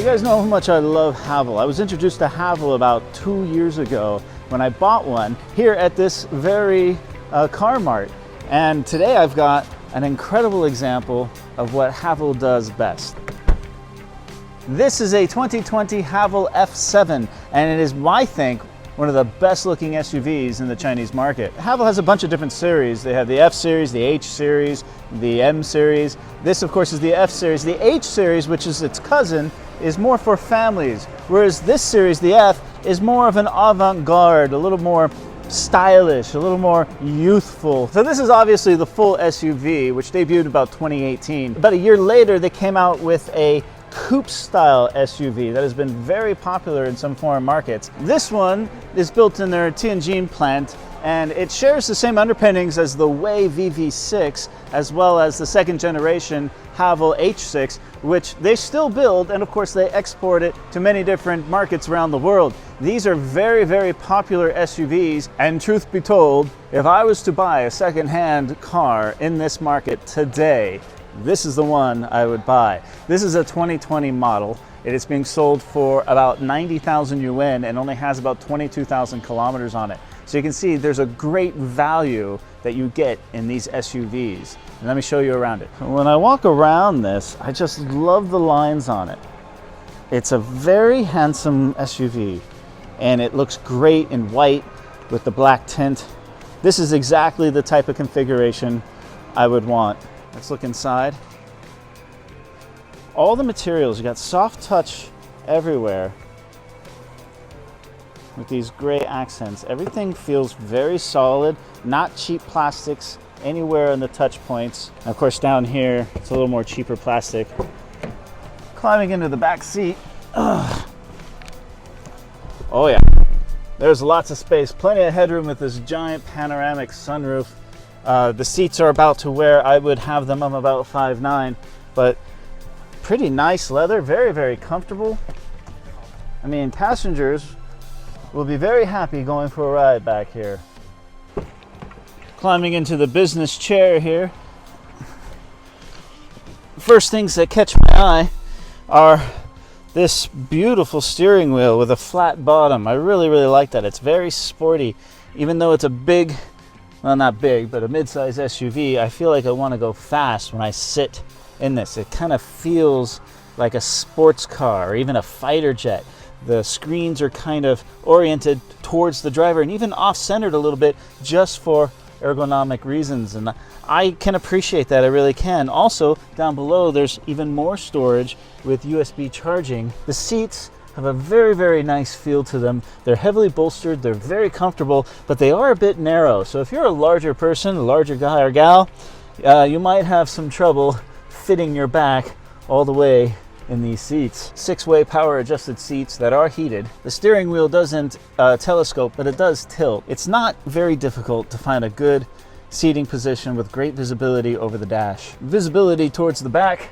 guys know how much I love Haval. I was introduced to Haval about 2 years ago when I bought one here at this very car mart. And today I've got an incredible example of what Haval does best. This is a 2020 Haval F7, and it is, I think, one of the best looking SUVs in the Chinese market. Haval has a bunch of different series. They have the F series, the H series, the M series. This, of course, is the F series. The H series, which is its cousin, is more for families, whereas this series, the F, is more of an avant-garde, a little more stylish, a little more youthful. So this is obviously the full SUV, which debuted about 2018. About a year later, they came out with a coupe style SUV that has been very popular in some foreign markets. This one is built in their Tianjin plant, and it shares the same underpinnings as the Way VV6 as well as the second generation Haval H6, which they still build, and of course they export it to many different markets around the world. These are very, very popular SUVs, and truth be told, if I was to buy a second-hand car in this market today, this is the one I would buy. This is a 2020 model. It is being sold for about 90,000 yuan and only has about 22,000 kilometers on it. So you can see there's a great value that you get in these SUVs. And let me show you around it. When I walk around this, I just love the lines on it. It's a very handsome SUV, and it looks great in white with the black tint. This is exactly the type of configuration I would want. Let's look inside. All the materials, you got soft touch everywhere with these gray accents. Everything feels very solid, not cheap plastics anywhere in the touch points. And of course down here, it's a little more cheaper plastic. Climbing into the back seat. Oh yeah, there's lots of space, plenty of headroom with this giant panoramic sunroof. The seats are about to where I would have them. I'm about 5'9", but pretty nice leather, very, very comfortable. I mean, passengers will be very happy going for a ride back here. Climbing into the business chair here. First things that catch my eye are this beautiful steering wheel with a flat bottom. I really, really like that. It's very sporty. Even though it's a big, well, not big, but a mid-size SUV, I feel like I want to go fast when I sit in this. It kind of feels like a sports car or even a fighter jet. The screens are kind of oriented towards the driver and even off-centered a little bit just for ergonomic reasons, and I can appreciate that. I really can. Also, down below there's even more storage with USB charging. The seats have a very, very nice feel to them. They're heavily bolstered, they're very comfortable, but they are a bit narrow. So if you're a larger person, a larger guy or gal, you might have some trouble fitting your back all the way in these seats. 6-way power adjusted seats that are heated. The steering wheel doesn't telescope, but it does tilt. It's not very difficult to find a good seating position with great visibility over the dash. Visibility towards the back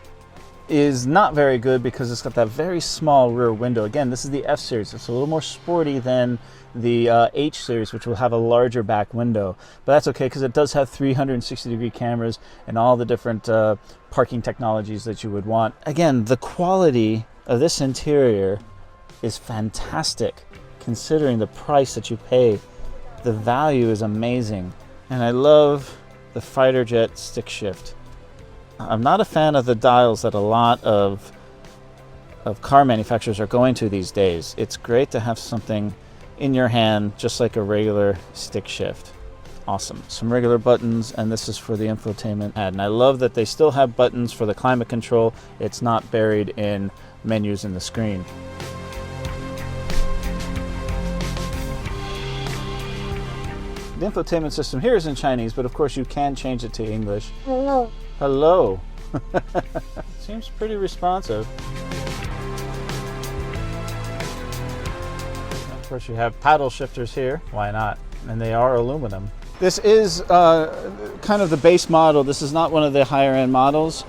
is not very good because it's got that very small rear window. Again, this is the F series. It's a little more sporty than the H series, which will have a larger back window. But that's okay because it does have 360-degree cameras and all the different parking technologies that you would want. Again, the quality of this interior is fantastic considering the price that you pay. The value is amazing. And I love the fighter jet stick shift. I'm not a fan of the dials that a lot of car manufacturers are going to these days. It's great to have something in your hand, just like a regular stick shift. Awesome. Some regular buttons, and this is for the infotainment pad. And I love that they still have buttons for the climate control. It's not buried in menus in the screen. The infotainment system here is in Chinese, but of course you can change it to English. Hello. Hello. Seems pretty responsive. Of course you have paddle shifters here. Why not? And they are aluminum. This is kind of the base model. This is not one of the higher end models,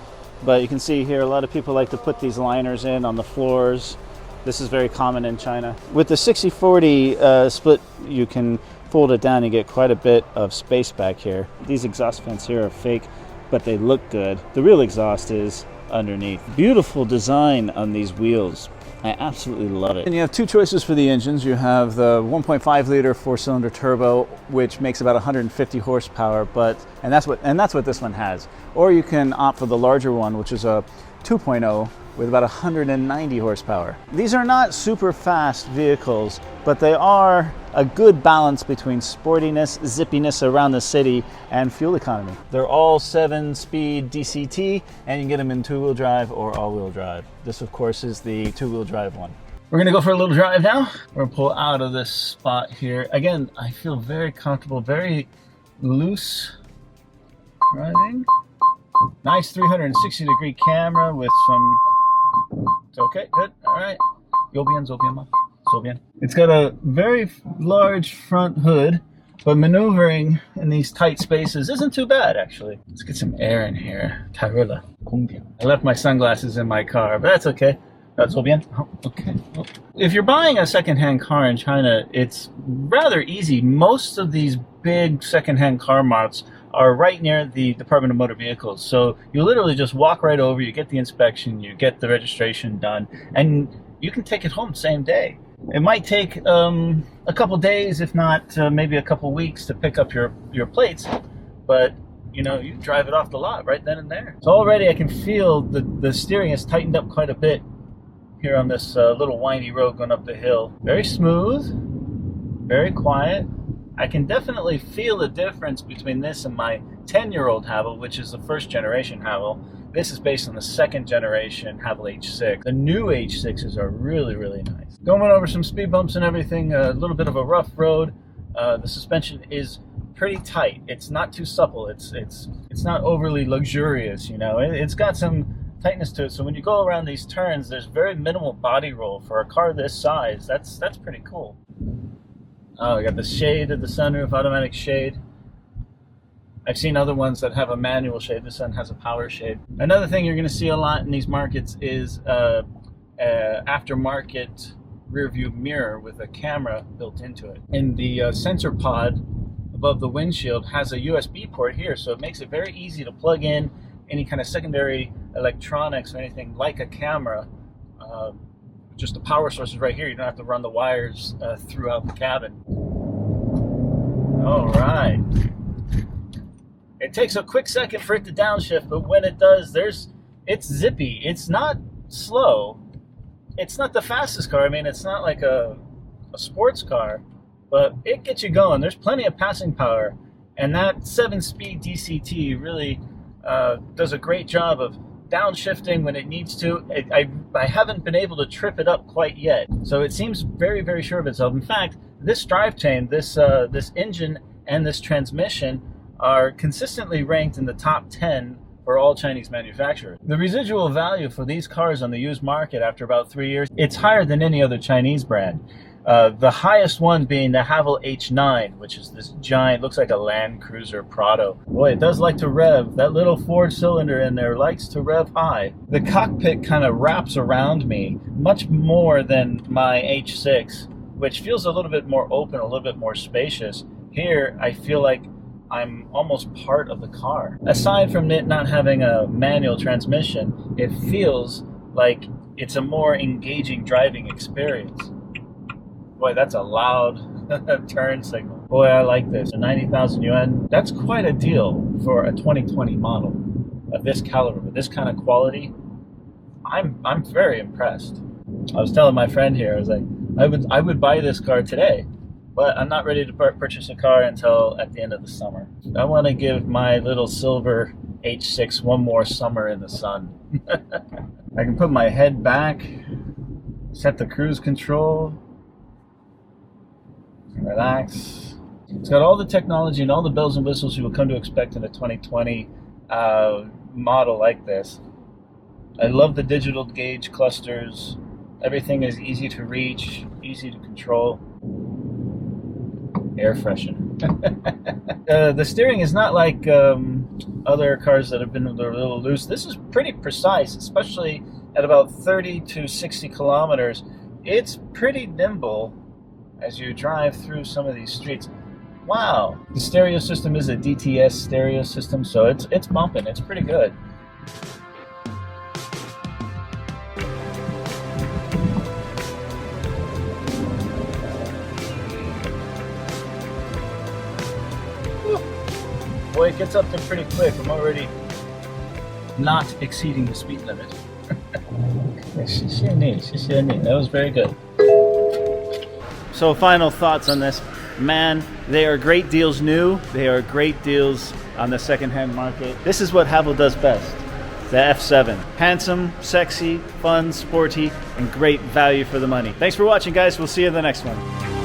but you can see here a lot of people like to put these liners in on the floors. This is very common in China. With the 60/40 split, you can fold it down and get quite a bit of space back here. These exhaust vents here are fake, but they look good. The real exhaust is underneath. Beautiful design on these wheels. I absolutely love it. And you have two choices for the engines. You have the 1.5 liter 4-cylinder turbo, which makes about 150 horsepower, and that's what this one has. Or you can opt for the larger one, which is a 2.0 with about 190 horsepower. These are not super fast vehicles, but they are a good balance between sportiness, zippiness around the city, and fuel economy. They're all 7-speed DCT, and you can get them in 2-wheel drive or all-wheel drive. This, of course, is the 2-wheel drive one. We're gonna go for a little drive now. We're gonna pull out of this spot here. Again, I feel very comfortable, very loose driving. Nice 360-degree camera with some... Okay, good, all right. It's got a very large front hood, but maneuvering in these tight spaces isn't too bad, actually. Let's get some air in here. I left my sunglasses in my car, but that's okay. Okay. If you're buying a secondhand car in China, it's rather easy. Most of these big secondhand car marts are right near the Department of Motor Vehicles. So you literally just walk right over, you get the inspection, you get the registration done, and you can take it home same day. It might take a couple days, if not maybe a couple weeks to pick up your plates, but you know, you drive it off the lot right then and there. So already I can feel the steering is tightened up quite a bit here on this little windy road going up the hill. Very smooth, very quiet. I can definitely feel the difference between this and my 10-year-old Haval, which is the first generation Haval. This is based on the second generation Haval H6. The new H6s are really, really nice. Going over some speed bumps and everything, a little bit of a rough road. The suspension is pretty tight. It's not too supple. It's not overly luxurious, you know. It's got some tightness to it. So when you go around these turns, there's very minimal body roll for a car this size. That's pretty cool. Oh, we got the shade of the sunroof, automatic shade. I've seen other ones that have a manual shade. This one has a power shade. Another thing you're going to see a lot in these markets is aftermarket rear view mirror with a camera built into it. And the sensor pod above the windshield has a USB port here, so it makes it very easy to plug in any kind of secondary electronics or anything like a camera. Just the power source is right here. You don't have to run the wires throughout the cabin. All right. It takes a quick second for it to downshift, but when it does, it's zippy. It's not slow. It's not the fastest car. I mean, it's not like a sports car, but it gets you going. There's plenty of passing power, and that 7-speed DCT really does a great job of downshifting when it needs to. I haven't been able to trip it up quite yet, so it seems very, very sure of itself. In fact, this drivetrain, this engine, and this transmission are consistently ranked in the top 10 for all Chinese manufacturers. The residual value for these cars on the used market after about 3 years, it's higher than any other Chinese brand. The highest one being the Haval H9, which is this giant, looks like a Land Cruiser Prado. Boy, it does like to rev. That little 4-cylinder in there likes to rev high. The cockpit kind of wraps around me much more than my H6, which feels a little bit more open, a little bit more spacious. Here, I feel like I'm almost part of the car. Aside from it not having a manual transmission, it feels like it's a more engaging driving experience. Boy, that's a loud turn signal. Boy, I like this. 90,000 yuan, that's quite a deal for a 2020 model of this caliber, with this kind of quality. I'm very impressed. I was telling my friend here, I was like, I would buy this car today, but I'm not ready to purchase a car until at the end of the summer. I want to give my little silver H6 one more summer in the sun. I can put my head back, set the cruise control, relax. It's got all the technology and all the bells and whistles you will come to expect in a 2020 model like this. I love the digital gauge clusters. Everything is easy to reach, easy to control. Air freshener. The steering is not like other cars that have been a little loose. This is pretty precise, especially at about 30 to 60 kilometers. It's pretty nimble as you drive through some of these streets. Wow. The stereo system is a DTS stereo system, so it's bumping. It's pretty good. it gets up there pretty quick. I'm already not exceeding the speed limit. That was very good. So final thoughts on this. Man, they are great deals new. They are great deals on the secondhand market. This is what Haval does best. The F7. Handsome, sexy, fun, sporty, and great value for the money. Thanks for watching, guys. We'll see you in the next one.